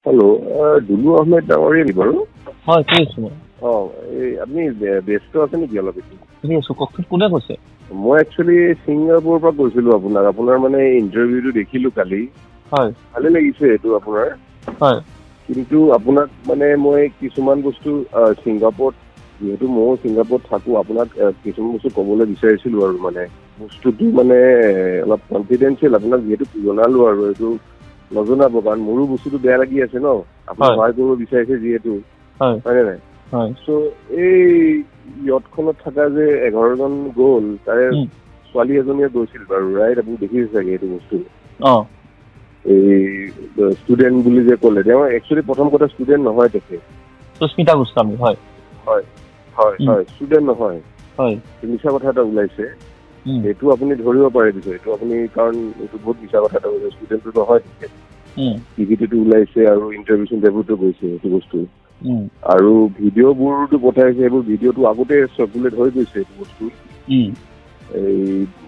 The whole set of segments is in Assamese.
হেল্ল', দুলু আহমেদ ডাঙৰীয়া নি বাৰু? হয়, কি আছো মই? এই আপুনি ব্যস্ত আছে নেকি অলপ? শুনি আছো, কওকচোন কোনে কৈছে? মই একচুৱেলি ছিংগাপুৰৰ পৰা কৈছিলো আপোনাৰ মানে ইণ্টাৰভিউটো দেখিলো কালি। হয়। ভালে লাগিছে এইটো আপোনাৰ। হয়। কিন্তু আপোনাক মানে মই কিছুমান বস্তু ছিংগাপুৰত, যিহেতু ময়ো ছিংগাপুৰত থাকো, আপোনাক কিছুমান বস্তু ক'বলৈ বিচাৰিছিলো আৰু মানে বস্তুটো মানে অলপ কনফিডেঞ্চিয়েল, আপোনাক যিহেতু জনালো আৰু এইটো নজনাব, কাৰণ মোৰো বস্তুটো বেয়া লাগি আছে ন, আপুনি সহায় কৰিব বিচাৰিছে যিহেতু, হয়নে নাই? চ' এই ইয়টখনত থকা যে 11জন গ'ল, তাৰে ছোৱালী এজনীয়ে গৈছিল বাৰু, ৰাইট? আপুনি দেখিছে চাগে এইটো বস্তু। এই ষ্টুডেণ্ট বুলি যে ক'লে, তেওঁ একচুৱেলি প্ৰথম কথা ষ্টুডেণ্ট নহয় তেখেত। সুস্মিতা গোস্বামী। হয় হয় হয় হয়, ষ্টুডেণ্ট নহয়। হয়, মিছা কথা এটা ওলাইছে, এইটো আপুনি ধৰিব পাৰে পিছত, এইটো আপুনি, কাৰণ এইটো বহুত মিছা কথা এটা ওলাইছে, ষ্টুডেণ্টটো নহয় তেখেত। টিভিটোতো ওলাইছে আৰু ইণ্টাৰভিউটো গৈছে এইটো বস্তু। আৰু ভিডিঅ'বোৰতো পঠাইছে, সেইবোৰ ভিডিঅ'টো আগতে চাৰ্কুলেট হৈ গৈছে এইটো বস্তু। এই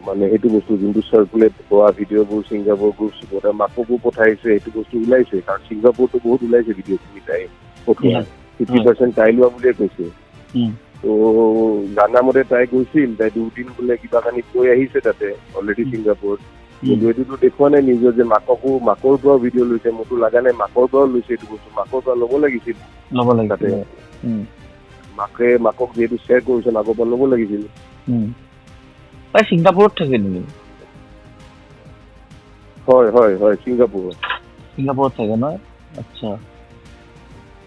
মানে সেইটো বস্তু যোনটো চাৰ্কুলেট হোৱা ভিডিঅ'বোৰ ছিংগাপুৰ গ্ৰুপ মাককো পঠাইছে, এইটো বস্তু ওলাইছে, কাৰণ ছিংগাপুৰতো বহুত ওলাইছে ভিডিঅ'খিনি তাই পঠোৱা, 50% তাই লোৱা বুলিয়ে কৈছে। ত' জানা মতে তাই গৈছিল, তাই 2 দিন বোলে কিবা কানি কৈ আহিছে তাতে অলৰেডি ছিংগাপুৰত, কিন্তু এইটোতো দেখুওৱা নাই নিজৰ যে মাকৰ পৰাও ভিডিঅ' লৈছে। মোৰতো লগা নাই মাকৰ পৰাও লৈছে এইটো বস্তু, মাকৰ পৰা ল'ব লাগিছিল তাতে। মাকক যিহেতু শ্বেয়াৰ কৰিছে, মাকৰ পৰা ল'ব লাগিছিল। তাই ছিংগাপুৰত থাকে নেকি? হয় হয় হয়, ছিংগাপুৰত থাকে নহয়। আচ্ছা,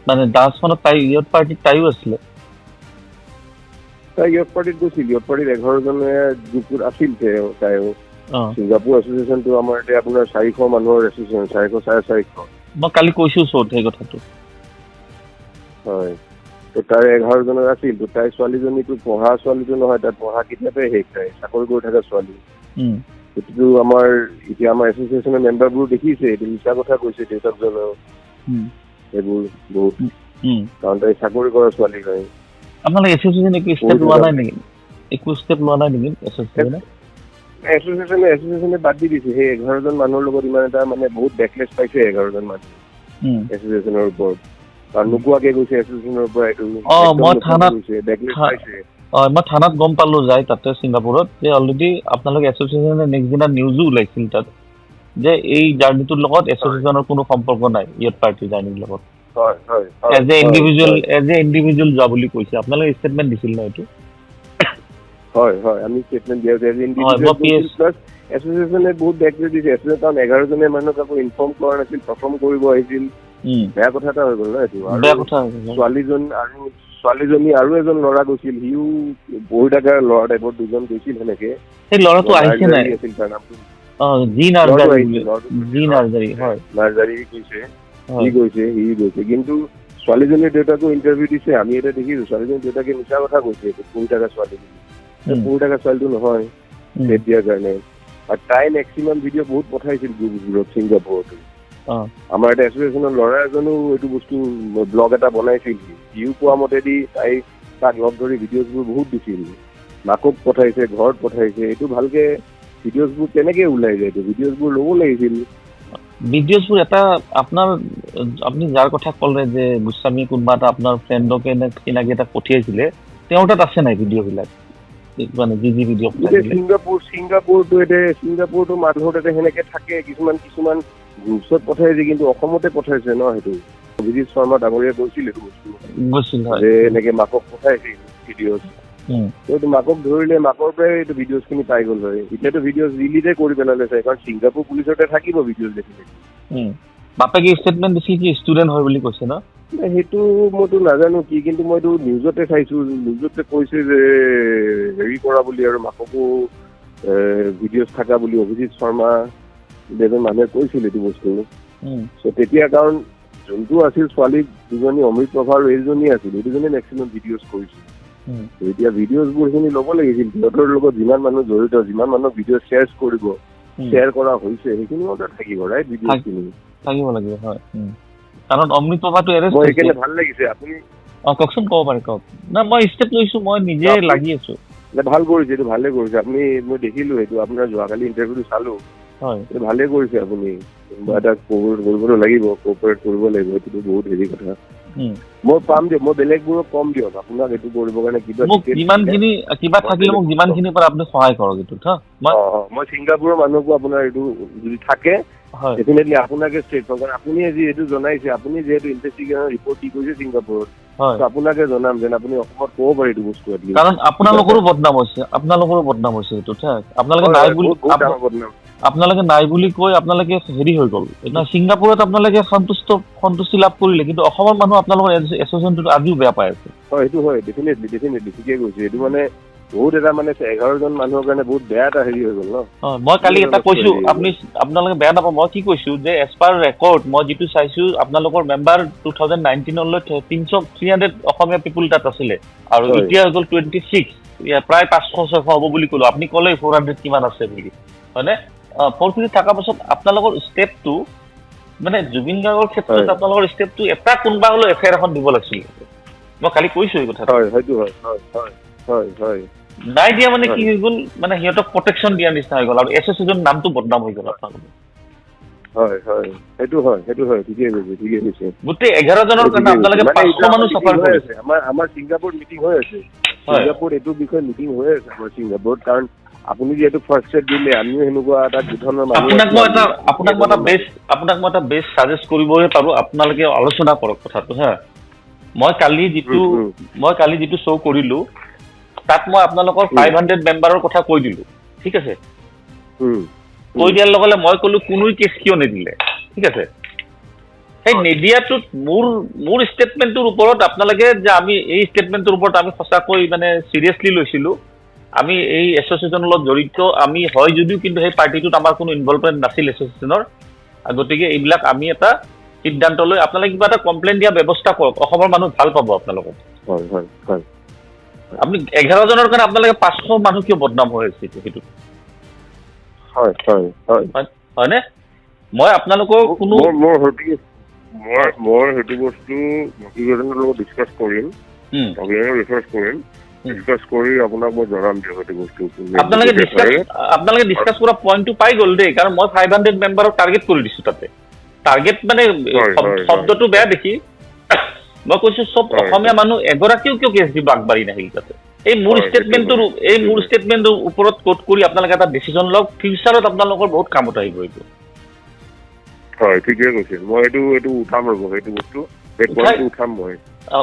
মানে ডান্সখনত তাই ইয়ট পাৰ্টিত তাইও আছিলে? তাই ইয়ট পাৰ্টিত গৈছিল, ইয়ট পাৰ্টিত 11জনে গ্ৰুপত আছিল তাইও। ছিংগাপুৰ এছ'চিয়েশ্যনটো আমাৰ এতিয়া আপোনাৰ 400 মানুহৰ এছ'চিয়েশ্যন, 400-450। মই কালি কৈছো চোত সেই কথাটো। হয়, তো তাই 11জনৰ আছিল। তো তাই ছোৱালীজনীটো পঢ়া ছোৱালীটো নহয়, তাই পঢ়া কিতাপে শেষ, তাই চাকৰি কৰি থকা ছোৱালী। সেইটোতো আমাৰ এতিয়া আমাৰ এছ'চিয়েশ্যনৰ মেম্বাৰবোৰ দেখিছে, এইটো মিছা কথা কৈছে দেউতাকজনেও, সেইবোৰ বহুত, কাৰণ তাই চাকৰি কৰা ছোৱালী হয়। আপোনালোকে এছ'চিয়েশ্যনে একো ষ্টেপ লোৱা নাই নেকি? এছ'চিয়েশ্যনে বাদ দি দিছে। সেই 11জন মানুহৰ লগত ইমান এটা মানে বহুত বেকলেছ পাইছে 11জন মানুহ এছ'চিয়েশ্যনৰ ওপৰত, কাৰণ নোকোৱাকে গৈছে এছ'চিয়েশ্যনৰ পৰা, এইটো মই থানাত গম পালো যাই তাতে ছিংগাপুৰত, যে অলৰেডি আপোনালোকে এছ'চিয়েশ্যনে নেক্সট দিনা নিউজো ওলাইছিল তাত, যে এই জাৰ্ণিটোৰ লগত এছ'চিয়েশ্যনৰ কোনো সম্পৰ্ক নাই, ইয়ট পাৰ্টিৰ জাৰ্ণিৰ লগত। এজ এ ইণ্ডিভিজুৱেল যোৱা বুলি কৈছে। আপোনালোকে ষ্টেটমেণ্ট দিছিল ন এইটো? হয় হয়, আমি ষ্টেটমেণ্ট দিয়া হৈছে। এছ'চিয়েশ্যনে বহুত বেকলেছ দিছে, কাৰণ 11জনে মানুহক আকৌ ইনফৰ্ম কৰা নাছিল, পাৰফৰ্ম কৰিব আহিছিল। বেয়া কথা এটা হৈ গ'ল ন এইটো। আৰু ছোৱালীজনী আৰু এজন ল'ৰা গৈছিল, সিও বহি থকা ল'ৰা টাইপৰ, 2জন গৈছিল সেনেকে। সেই ল'ৰাটো আহিছে নাই? আছিল তাৰ নামটো, সি গৈছে। কিন্তু ছোৱালীজনীৰ দেউতাকো ইণ্টাৰভিউ দিছে, আমি এটা দেখিছো, ছোৱালীজনীৰ দেউতাকে মিছা কথা কৈছে পঢ়ি থকা ছোৱালী বুলি। পঢ়ি থকা ছোৱালীটো নহয় ডেট দিয়াৰ কাৰণে। আৰু তাই মেক্সিমাম ভিডিঅ' বহুত পঠাইছিল গ্ৰুপবোৰত ছিংগাপুৰতো। আমাৰ এটা এছ'চিয়েশ্যনৰ ল'ৰা এজনো এইটো বস্তু ব্লগ এটা বনাইছিল, সিও কোৱা মতেদি তাক লগ ধৰি ভিডিঅ'জবোৰ বহুত দিছিল, মাকক পঠাইছে, ঘৰত পঠাইছে। এইটো ভালকে ভিডিঅ'জবোৰ কেনেকে ওলাই যায়? এইটো ভিডিঅ'জবোৰ ল'ব লাগিছিল। ভিডিঅ'জবোৰ এটা আপুনি যাৰ কথা ক'লে যে গোস্বামী কোনোবা এটা আপোনাৰ ফ্ৰেণ্ডকে চিনাকি এটা পঠিয়াইছিলে, তেওঁৰ তাত আছে নাই ভিডিঅ'বিলাক? মানে যি ভিডিঅ' ছিংগাপুৰতো মানুহৰ তাতে সেনেকে থাকে, কিছুমান গ্ৰুপছত পঠাইছে, কিন্তু অসমতে পঠাইছে ন সেইটো। অভিজিত শৰ্মা ডাঙৰীয়াই কৈছিল এইটো বস্তু, যে এনেকে মাকক পঠাইছিল ভিডিঅ'। এইটো মাকক ধৰিলে, মাকৰ পৰাই এইটো ভিডিঅ'জখিনি পাই গ'ল হয়। এতিয়াতো ভিডিঅ'জ ৰিলিজে কৰি পেলালে চাই, কাৰণ ছিংগাপুৰ পুলিচতে থাকিব ভিডিঅ'জ দেখিলে। বাপেকে ষ্টেটমেণ্ট দিছিল কি ষ্টুডেণ্ট হয় বুলি কৈছে ন? সেইটো মইতো নাজানো কি, কিন্তু মইতো নিউজতে চাইছো, নিউজতে কৈছে যে হেৰি কৰা বুলি, আৰু মাককো ভিডিঅ'জ থকা বুলি অভিজিত শৰ্মা এজন মানুহে কৈছিল এইটো বস্তু। চ' তেতিয়া কাৰণ যোনটো আছিল ছোৱালী 2জনী, অমৃত প্ৰভা আৰু এইজনী আছিল, এই 2জনে মেক্সিমাম ভিডিঅ'জ কৰিছিল। এতিয়া ভিডিঅ'জবোৰ খিনি ল'ব লাগিছিল, সিহঁতৰ লগত যিমান মানুহ জড়িত, যিমান মানুহ ভিডিঅ' শ্বেয়াৰ কৰা হৈছে, সেইখিনি মতে থাকিব, ৰাইট? ভিডিঅ'খিনি থাকিব লাগিব, হয়। কাৰণ অমৃত প্ৰভাটো এৰেষ্ট হৈছে, সেইকাৰণে ভাল লাগিছে। আপুনি কওকচোন, ক'ব পাৰে, কওক না। মই ষ্টেপ লৈছো, মই নিজে লাগি আছো। ভাল কৰিছে, এইটো ভালে কৰিছে আপুনি। মই দেখিলো সেইটো আপোনাৰ যোৱাকালি ইণ্টাৰভিউটো চালো। এইটো ভালে কৰিছে আপুনি, কোনোবা এটা কোঅপাৰেট কৰিব লাগিব, কোঅপাৰেট কৰিব লাগিব, এইটো বহুত হেৰি কথা। মই পাম দিয়ক, মই বেলেগবোৰক কম দিয়ক, আপোনাক এইটো কৰিবৰ কাৰণে যিমানখিনি কিবা থাকিলে মোক যিমানখিনি পৰা আপুনি সহায় কৰক এইটোত। মই ছিংগাপুৰৰ মানুহকো আপোনাৰ এইটো যদি থাকে ডেফিনেটলি আপোনাকে ষ্ট্ৰেট কাৰণ আপুনি আজি এইটো জনাইছে, আপুনি যিহেতু ইনভেষ্টিগেশ্যন ৰিপৰ্ট দি কৰিছে ছিংগাপুৰত, আপোনাকে জনাম যেন আপুনি অসমত ক'ব পাৰে এইটো বস্তু। কাৰণ আপোনালোকৰো বদনাম হৈছে, এইটোত। আপোনালোকে নাই বুলি আপোনালোকে নাই বুলি কৈ আপোনালোকে হেৰি হৈ গ'ল। ছিংগাপুৰত আপোনালোকে সন্তুষ্টি লাভ কৰিলে, কিন্তু অসমৰ মানুহ আপোনালোকৰ এছ'চিয়েশ্যনটো আজিও বেয়া পাই আছে। সেইটো হয়, ডেফিনেটলি ঠিকে কৈছে। এইটো মানে বহুত এটা মানে 11জন মানুহৰ কাৰণে বহুত বেয়া এটা হেৰি হৈ গ'ল ন। মই কালি এটা কৈছো, আপোনালোকে বেয়া নাপাব, মই কি কৈছো যে এজ পাৰ ৰেকৰ্ড মই যিটো চাইছো আপোনালোকৰ মেম্বাৰ 2019লৈ 300 অসমীয়া পিপুল তাত আছিলে, আৰু এতিয়া হৈ গ'ল 26, প্ৰায় 500-600 হ'ব বুলি ক'লো। আপুনি ক'লে 400 কিমান আছে বুলি, হয়নে? 450 থকাৰ পাছত আপোনালোকৰ ষ্টেপটো মানে জুবিন গাৰ্গৰ ক্ষেত্ৰত আপোনালোকৰ ষ্টেপটো এটা কোনোবা হ'লেও এফআইআৰ এখন দিব লাগিছিল। মই কালি কৈছো এই কথাটো। নাই দিয়া মানে কি হৈ গ'ল, মানে সিহঁতক প্ৰটেকশ্যন দিয়াৰ নিচিনা হৈ গ'ল, আৰু এছ'চিয়েশ্যন নামটো বদনাম হৈ গ'ল আপোনালোকৰ। ঠিকে কৈছে। গোটেই 11জনৰ কাৰণে আপোনালোকে 500 মানুহ চাফাৰ কৰিছে। আমাৰ ছিংগাপুৰ মিটিং হৈ আছে, ছিংগাপুৰত এইটো বিষয়ে মিটিং হৈ আছে আমাৰ ছিংগাপুৰত। কাৰণ আপুনি যিহেতু ফাৰ্ষ্ট ছেট দিলে, আমিও সেনেকুৱা এটা গঠনৰ মানুহ। আপোনাক মই এটা বেষ্ট ছাজেষ্ট কৰিবহে পাৰোঁ, আপোনালোকে আলোচনা কৰক কথাটো। মই কালি যিটো শ্ব' কৰিলোঁ তাত মই আপোনালোকৰ 500 মেম্বাৰৰ কথা কৈ দিলোঁ, ঠিক আছে? কৈ দিয়াৰ লগে লগে মই ক'লো কোনোৱে কেছ কিয় নিদিলে, ঠিক আছে? সেই নিদিয়াটোত মোৰ ষ্টেটমেণ্টটোৰ ওপৰত আপোনালোকে যে আমি এই ষ্টেটমেণ্টটোৰ ওপৰত আমি সঁচাকৈ মানে চিৰিয়াছলি লৈছিলোঁ। আমি এই এছ'চিয়েশ্যনৰ লগত জড়িত আমি হয় যদিও, কিন্তু সেই পাৰ্টিটোত আমাৰ কোনো ইনভলভমেণ্ট নাছিল এছ'চিয়েশ্যনৰ। গতিকে এইবিলাক আমি এটা সিদ্ধান্ত লৈ আপোনালোকে কিবা এটা কমপ্লেইন দিয়া ব্যৱস্থা কৰক, অসমৰ মানুহ ভাল পাব আপোনালোকক। আপুনি 11জনৰ কাৰণে আপোনালোকে 500 মানুহ কিয় বদনাম হৈ আছে সেইটো? হয়নে? মই আপোনালোকৰ কোনো মই সেইটো বস্তু মন্ত্ৰীজনৰ লগত ডিছকাছ কৰিম, ডিছকাছ কৰি আপোনাক মই জনাম দিয়ক সেইটো বস্তু। আপোনালোকে ডিছকাছ কৰা পইণ্টটো পাই গ'ল দেই, কাৰণ মই 500 মেম্বাৰক টাৰ্গেট কৰি দিছোঁ তাতে। টাৰ্গেট মানে শব্দটো বেয়া দেখি মই কৈছোঁ চব অসমীয়া মানুহ এগৰাকীও কিয় কেছ দিব আগবাঢ়ি নাহিল তাতে। এই মোৰ ষ্টেটমেণ্টৰ ওপৰত কোট কৰি আপোনালোকে এটা ডিচিশ্যন লওক, ফিউচাৰত আপোনালোকৰ বহুত কামত আহিব এইটো। ঠিকে কৈছে। মই এইটো উঠাম ৰ'ব, সেইটো বস্তু উঠাম মই।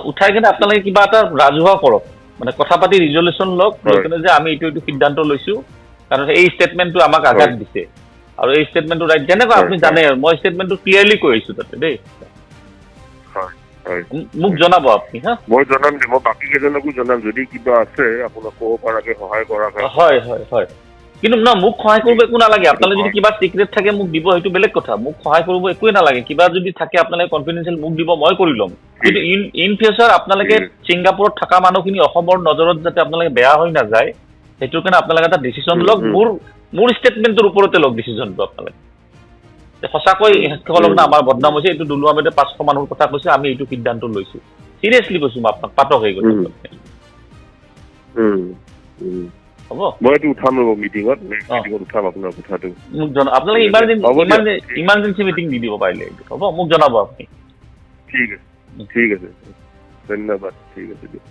উঠাই কিনে আপোনালোকে কিবা এটা ৰাজহুৱা কৰক, মানে কথা পাতি ৰিজলিউশ্যন লওক, লৈ কিনে যে আমি এইটো সিদ্ধান্ত লৈছোঁ, কাৰণ এই ষ্টেটমেণ্টটো আমাক আঘাত দিছে, আৰু এই ষ্টেটমেণ্টটো ৰাইট যেনেকুৱা আপুনি জানে, মই ষ্টেটমেণ্টটো ক্লিয়াৰলি কৈ আহিছোঁ তাতে দেই। মোক জনাব আপুনি। মই জনাম দিম, মই বাকী কেইজনকো জনাম যদি কিবা আছে আপোনাক ক'ব পৰাকে সহায় কৰাকে। হয়। কিন্তু মোক সহায় কৰিব একো নালাগে, আপোনালোকে যদি কিবা চিক্ৰেট থাকে মোক দিব, সেইটো বেলেগ কথা। মোক সহায় কৰিব একোৱে নালাগে, কিবা যদি থাকে আপোনালোকে কনফিডেঞ্চিয়েল মোক দিব, মই কৰি ল'ম। কিন্তু ইন ফিউচাৰ আপোনালোকে ছিংগাপুৰত থকা মানুহখিনি অসমৰ নজৰত যাতে আপোনালোকে বেয়া হৈ নাযায়, সেইটোৰ কাৰণে আপোনালোকে এটা ডিচিশ্যন লওক। মোৰ ষ্টেটমেণ্টটোৰ ওপৰতে লওক ডিচিশ্যনটো আপোনালোকে। সঁচাকৈ শিক্ষকসকলক না আমাৰ বদনাম হৈছে, এইটো দুলু আহমেদে 500 মানুহৰ কথা কৈছে, আমি এইটো সিদ্ধান্ত লৈছোঁ। চিৰিয়াছলি কৈছোঁ মই আপোনাক, পাতক হৈ গৈছে। হ'ব, মই এইটো উঠাম ৰ'ব মিটিঙত উঠাম আপোনাৰ কথাটো। মোক জনাব, আপোনালোকে ইমাৰ্জেঞ্চি মিটিং দি দিব পাৰিলে এইটো। হ'ব, মোক জনাব আপুনি। ঠিক আছে, ধন্যবাদ। ঠিক আছে দিয়ক।